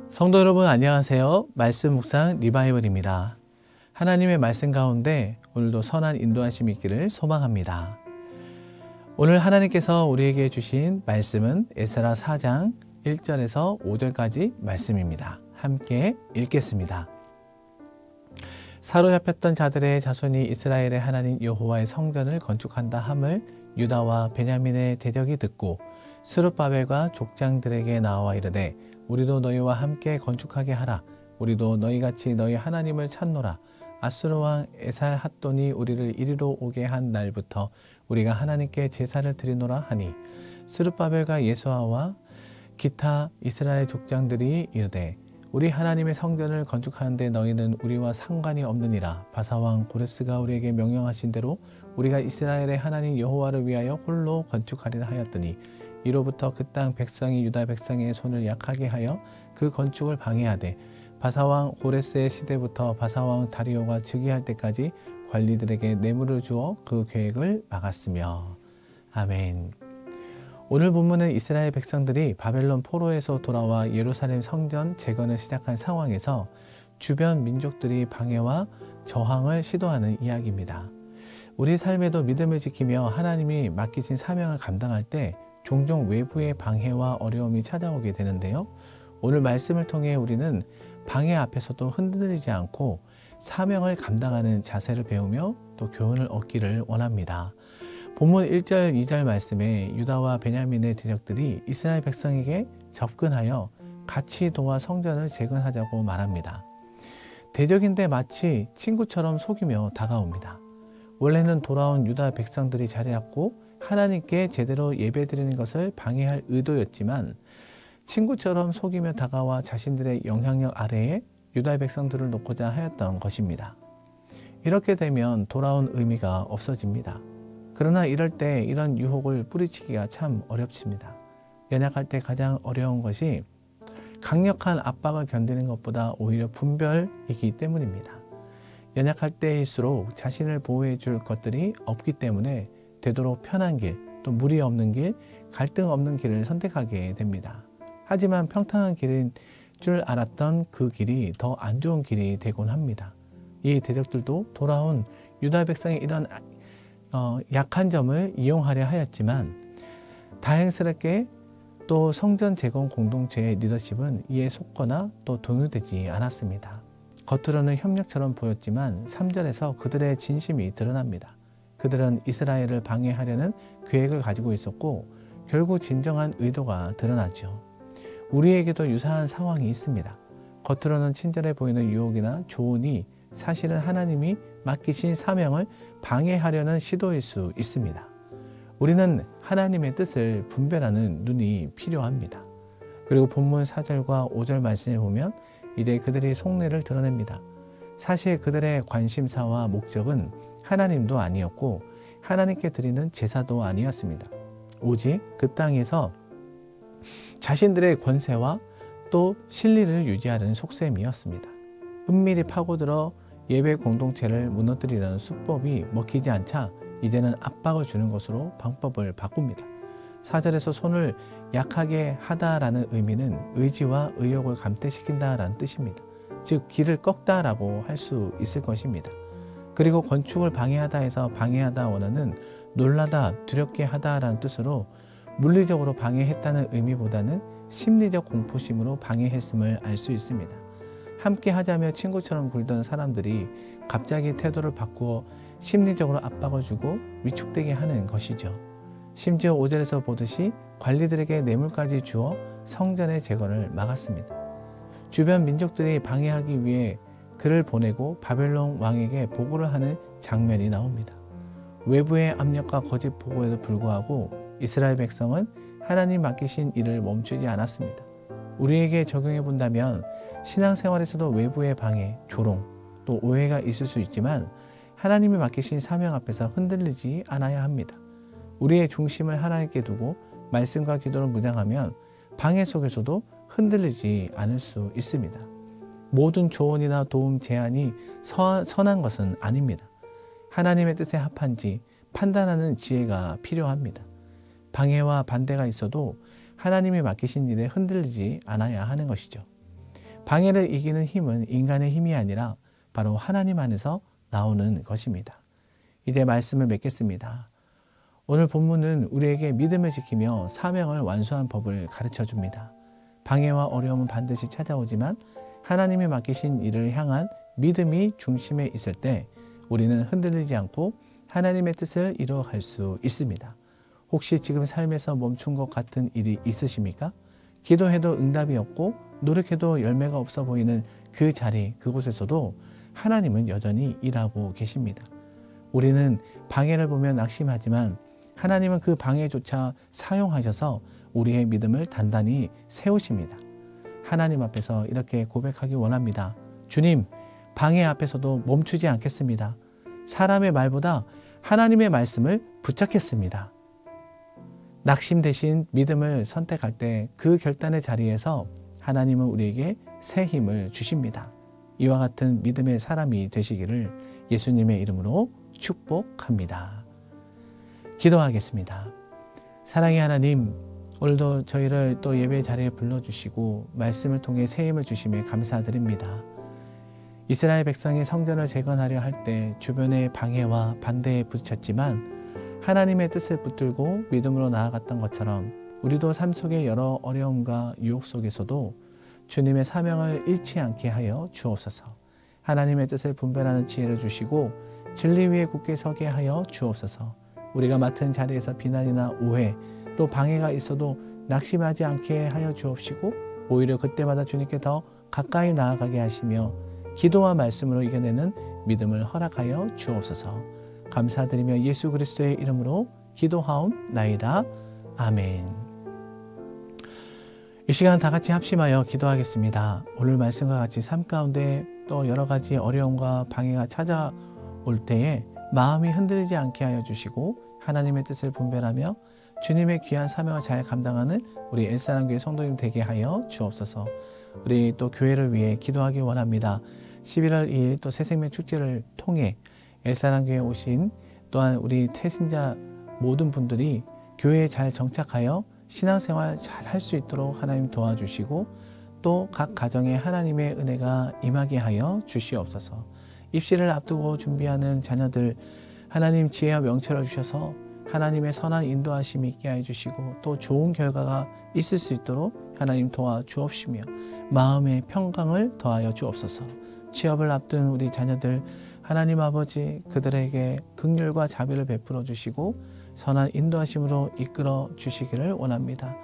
성도 여러분 안녕하세요. 말씀 묵상 리바이벌입니다. 하나님의 말씀 가운데 오늘도 선한 인도하심이 있기를 소망합니다. 오늘 하나님께서 우리에게 주신 말씀은 에스라 4장 1절에서 5절까지 말씀입니다. 함께 읽겠습니다. 사로잡혔던 자들의 자손이 이스라엘의 하나님 여호와의 성전을 건축한다 함을 유다와 베냐민의 대적이 듣고 스룹바벨과 족장들에게 나와 이르되 우리도 너희와 함께 건축하게 하라. 우리도 너희같이 너희 하나님을 찾노라. 아수르 왕 에살핫돈이 우리를 이리로 오게 한 날부터 우리가 하나님께 제사를 드리노라 하니 스룹바벨과 예수아와 기타 이스라엘 족장들이 이르되 우리 하나님의 성전을 건축하는데 너희는 우리와 상관이 없느니라. 바사왕 고레스가 우리에게 명령하신 대로 우리가 이스라엘의 하나님 여호와를 위하여 홀로 건축하리라 하였더니 이로부터 그 땅 백성이 유다 백성의 손을 약하게 하여 그 건축을 방해하되 바사왕 고레스의 시대부터 바사왕 다리오가 즉위할 때까지 관리들에게 뇌물을 주어 그 계획을 막았으며. 아멘. 오늘 본문은 이스라엘 백성들이 바벨론 포로에서 돌아와 예루살렘 성전 재건을 시작한 상황에서 주변 민족들이 방해와 저항을 시도하는 이야기입니다. 우리 삶에도 믿음을 지키며 하나님이 맡기신 사명을 감당할 때 종종 외부의 방해와 어려움이 찾아오게 되는데요. 오늘 말씀을 통해 우리는 방해 앞에서도 흔들리지 않고 사명을 감당하는 자세를 배우며 또 교훈을 얻기를 원합니다. 본문 1절, 2절 말씀에 유다와 베냐민의 대적들이 이스라엘 백성에게 접근하여 같이 도와 성전을 재건하자고 말합니다. 대적인데 마치 친구처럼 속이며 다가옵니다. 원래는 돌아온 유다 백성들이 자리 잡고 하나님께 제대로 예배드리는 것을 방해할 의도였지만 친구처럼 속이며 다가와 자신들의 영향력 아래에 유다 백성들을 놓고자 하였던 것입니다. 이렇게 되면 돌아온 의미가 없어집니다. 그러나 이럴 때 이런 유혹을 뿌리치기가 참 어렵습니다. 연약할 때 가장 어려운 것이 강력한 압박을 견디는 것보다 오히려 분별이기 때문입니다. 연약할 때일수록 자신을 보호해 줄 것들이 없기 때문에 되도록 편한 길, 또 무리 없는 길, 갈등 없는 길을 선택하게 됩니다. 하지만 평탄한 길인 줄 알았던 그 길이 더 안 좋은 길이 되곤 합니다. 이 대적들도 돌아온 유다 백성의 이런 약한 점을 이용하려 하였지만 다행스럽게 또 성전 재건 공동체의 리더십은 이에 속거나 또 동요되지 않았습니다. 겉으로는 협력처럼 보였지만 3절에서 그들의 진심이 드러납니다. 그들은 이스라엘을 방해하려는 계획을 가지고 있었고 결국 진정한 의도가 드러나죠. 우리에게도 유사한 상황이 있습니다. 겉으로는 친절해 보이는 유혹이나 조언이 사실은 하나님이 맡기신 사명을 방해하려는 시도일 수 있습니다. 우리는 하나님의 뜻을 분별하는 눈이 필요합니다. 그리고 본문 4절과 5절 말씀에 보면 이제 그들이 속내를 드러냅니다. 사실 그들의 관심사와 목적은 하나님도 아니었고 하나님께 드리는 제사도 아니었습니다. 오직 그 땅에서 자신들의 권세와 또 실리를 유지하는 속셈이었습니다. 은밀히 파고들어 예배 공동체를 무너뜨리려는 수법이 먹히지 않자 이제는 압박을 주는 것으로 방법을 바꿉니다. 4절에서 손을 약하게 하다라는 의미는 의지와 의욕을 감퇴시킨다라는 뜻입니다. 즉 길을 꺾다라고 할 수 있을 것입니다. 그리고 건축을 방해하다 해서 방해하다 원어는 놀라다, 두렵게 하다라는 뜻으로 물리적으로 방해했다는 의미보다는 심리적 공포심으로 방해했음을 알 수 있습니다. 함께 하자며 친구처럼 굴던 사람들이 갑자기 태도를 바꾸어 심리적으로 압박을 주고 위축되게 하는 것이죠. 심지어 5절에서 보듯이 관리들에게 뇌물까지 주어 성전의 재건을 막았습니다. 주변 민족들이 방해하기 위해 그를 보내고 바벨론 왕에게 보고를 하는 장면이 나옵니다. 외부의 압력과 거짓 보고에도 불구하고 이스라엘 백성은 하나님 맡기신 일을 멈추지 않았습니다. 우리에게 적용해 본다면 신앙생활에서도 외부의 방해, 조롱, 또 오해가 있을 수 있지만 하나님이 맡기신 사명 앞에서 흔들리지 않아야 합니다. 우리의 중심을 하나님께 두고 말씀과 기도를 묵상하면 방해 속에서도 흔들리지 않을 수 있습니다. 모든 조언이나 도움, 제안이 선한 것은 아닙니다. 하나님의 뜻에 합한지 판단하는 지혜가 필요합니다. 방해와 반대가 있어도 하나님이 맡기신 일에 흔들리지 않아야 하는 것이죠. 방해를 이기는 힘은 인간의 힘이 아니라 바로 하나님 안에서 나오는 것입니다. 이제 말씀을 맺겠습니다. 오늘 본문은 우리에게 믿음을 지키며 사명을 완수한 법을 가르쳐 줍니다. 방해와 어려움은 반드시 찾아오지만 하나님이 맡기신 일을 향한 믿음이 중심에 있을 때 우리는 흔들리지 않고 하나님의 뜻을 이루어갈 수 있습니다. 혹시 지금 삶에서 멈춘 것 같은 일이 있으십니까? 기도해도 응답이 없고 노력해도 열매가 없어 보이는 그 자리, 그곳에서도 하나님은 여전히 일하고 계십니다. 우리는 방해를 보며 낙심하지만 하나님은 그 방해조차 사용하셔서 우리의 믿음을 단단히 세우십니다. 하나님 앞에서 이렇게 고백하기 원합니다. 주님, 방해 앞에서도 멈추지 않겠습니다. 사람의 말보다 하나님의 말씀을 붙잡겠습니다. 낙심 대신 믿음을 선택할 때 그 결단의 자리에서 하나님은 우리에게 새 힘을 주십니다. 이와 같은 믿음의 사람이 되시기를 예수님의 이름으로 축복합니다. 기도하겠습니다. 사랑의 하나님, 오늘도 저희를 또 예배 자리에 불러주시고 말씀을 통해 새 힘을 주심에 감사드립니다. 이스라엘 백성이 성전을 재건하려 할 때 주변의 방해와 반대에 부딪혔지만 하나님의 뜻을 붙들고 믿음으로 나아갔던 것처럼 우리도 삶 속의 여러 어려움과 유혹 속에서도 주님의 사명을 잃지 않게 하여 주옵소서. 하나님의 뜻을 분별하는 지혜를 주시고 진리 위에 굳게 서게 하여 주옵소서. 우리가 맡은 자리에서 비난이나 오해 또 방해가 있어도 낙심하지 않게 하여 주옵시고 오히려 그때마다 주님께 더 가까이 나아가게 하시며 기도와 말씀으로 이겨내는 믿음을 허락하여 주옵소서. 감사드리며 예수 그리스도의 이름으로 기도하옵나이다. 아멘. 이 시간 다 같이 합심하여 기도하겠습니다. 오늘 말씀과 같이 삶 가운데 또 여러 가지 어려움과 방해가 찾아올 때에 마음이 흔들리지 않게 하여 주시고 하나님의 뜻을 분별하며 주님의 귀한 사명을 잘 감당하는 우리 엘사랑교회 성도님 되게 하여 주옵소서. 우리 또 교회를 위해 기도하기 원합니다. 11월 2일 또 새생명 축제를 통해 엘사랑교회에 오신 또한 우리 태신자 모든 분들이 교회에 잘 정착하여 신앙생활 잘 할 수 있도록 하나님 도와주시고 또 각 가정에 하나님의 은혜가 임하게 하여 주시옵소서. 입시를 앞두고 준비하는 자녀들 하나님 지혜와 명철을 주셔서 하나님의 선한 인도하심이 있게 해 주시고 또 좋은 결과가 있을 수 있도록 하나님 도와주옵시며 마음의 평강을 더하여 주옵소서. 취업을 앞둔 우리 자녀들 하나님 아버지 그들에게 긍휼과 자비를 베풀어 주시고 선한 인도하심으로 이끌어 주시기를 원합니다.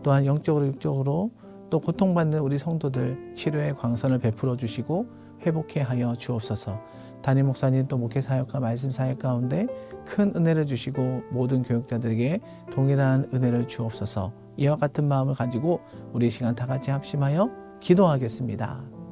또한 영적으로 육적으로 또 고통받는 우리 성도들 치료의 광선을 베풀어 주시고 회복해 하여 주옵소서. 담임 목사님 또 목회 사역과 말씀 사역 가운데 큰 은혜를 주시고 모든 교육자들에게 동일한 은혜를 주옵소서. 이와 같은 마음을 가지고 우리 시간 다 같이 합심하여 기도하겠습니다.